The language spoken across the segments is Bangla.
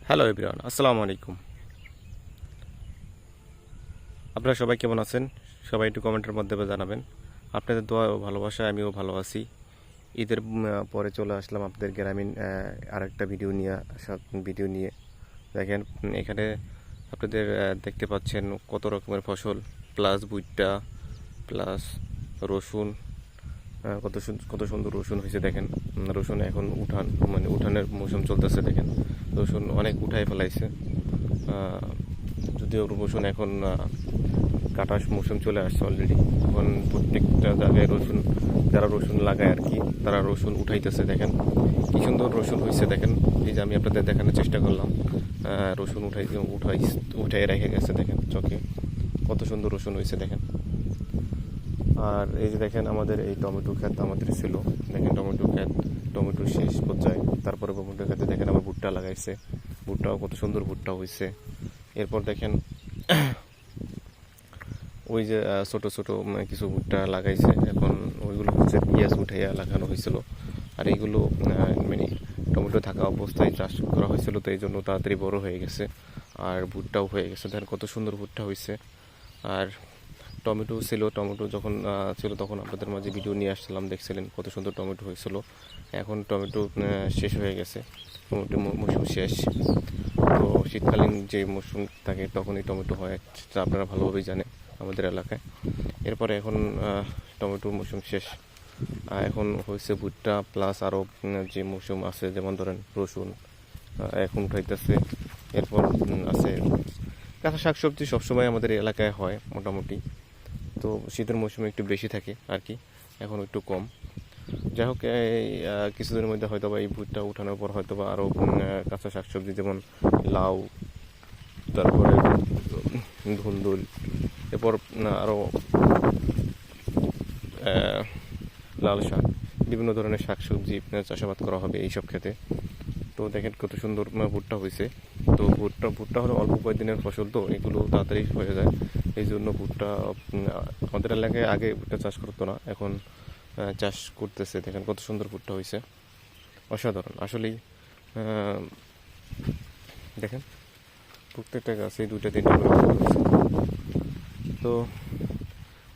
হ্যালো এভরিওয়ান, আসসালামু আলাইকুম। আপনারা সবাই কেমন আছেন? সবাই একটু কমেন্টের মাধ্যমে জানাবেন। আপনাদের দোয়া ও ভালোবাসায় আমিও ভালো আছি। ঈদের পরে চলে আসলাম আপনাদের গ্রামীণ আরেকটা ভিডিও নিয়ে। দেখেন, এখানে আপনাদের দেখতে পাচ্ছেন কত রকমের ফসল, প্লাস ভুট্টা, প্লাস রসুন। কত সুন্দর রসুন হয়েছে দেখেন। রসুন এখন উঠানের মৌসুম চলতেছে। দেখেন, রসুন অনেক উঠাই ফেলাইছে। যদিও রসুন এখন কাটার মৌসুম চলে আসছে অলরেডি। এখন প্রত্যেকটা জায়গায় যারা রসুন লাগায় আর কি, তারা রসুন উঠাইতেছে। দেখেন কি সুন্দর রসুন হয়েছে। দেখেন, এই যে আমি আপনাদের দেখানোর চেষ্টা করলাম, রসুন উঠাই রেখে গেছে। দেখেন চোখে কত সুন্দর রসুন হয়েছে। দেখেন, আর এই যে দেখেন আমাদের এই টমেটো ক্ষেত আমাদের ছিল। দেখেন টমেটোর শেষ পর্যায়ে। তারপরে টমেটো ক্ষেতে দেখেন আবার ভুট্টা লাগাইছে। ভুট্টাও কত সুন্দর ভুট্টা হয়েছে। এরপর দেখেন ওই যে ছোট ছোট কিছু ভুট্টা লাগাইছে। এখন ওইগুলো হচ্ছে পেঁয়াজ উঠাইয়া লাগানো হয়েছিল। আর এইগুলো মানে টমেটো থাকা অবস্থায় চাষ করা হয়েছিল, তো এই জন্য তাড়াতাড়ি বড় হয়ে গেছে। আর ভুট্টাও হয়ে গেছে। দেখেন কত সুন্দর ভুট্টা হয়েছে। আর টমেটো যখন ছিল তখন আপনাদের মাঝে ভিডিও নিয়ে আসছিলাম, দেখছিলেন কত সুন্দর টমেটো হয়েছিল। এখন টমেটো শেষ হয়ে গেছে, টমেটো মৌসুম শেষ। তো শীতকালীন যে মৌসুম থাকে তখনই টমেটো হয়, সেটা আপনারা ভালোভাবেই জানেন আমাদের এলাকায়। এরপরে এখন টমেটোর মৌসুম শেষ। এখন হয়েছে ভুট্টা, প্লাস আরও যে মৌসুম আছে, যেমন ধরেন রসুন এখন উঠাইতেছে। এরপর আছে কাঁচা শাকসবজি। সবসময় আমাদের এলাকায় হয় মোটামুটি, তো শীতের মৌসুমে একটু বেশি থাকে আর কি, এখন একটু কম। যাই হোক, এই কিছুদিনের মধ্যে হয়তো বা এই ভুট্টা উঠানোর পর হয়তো বা আরও কাঁচা শাকসবজি যেমন লাউ, তারপরে ধুন্দুল, এরপর আরও লাল শাক, বিভিন্ন ধরনের শাকসবজি চাষাবাদ করা হবে এইসব ক্ষেতে। তো দেখেন কত সুন্দর ভুট্টা হয়েছে। তো ভুট্টা হলো অল্প কয়েকদিনের ফসল, তো এগুলো তাড়াতাড়ি হয়ে যায়। এই জন্য ভুট্টা আমাদের এলাকায় আগে ভুট্টা চাষ করতো না, এখন চাষ করতেছে। দেখেন কত সুন্দর ভুট্টা হয়েছে, অসাধারণ আসলেই। দেখেন প্রত্যেকটা গাছে দুইটা তিনটা করে ফুল হয়েছে। তো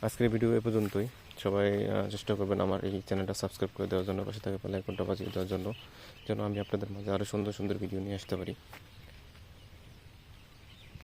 আজকের ভিডিও এ পর্যন্তই। সবাই চেষ্টা করবেন আমার এই চ্যানেলটা সাবস্ক্রাইব করে দেওয়ার জন্য, পাশে থাকা বেল আইকনটা বাজিয়ে দেওয়ার জন্য, যেন আমি আপনাদের মাঝে আরও সুন্দর সুন্দর ভিডিও নিয়ে আসতে পারি।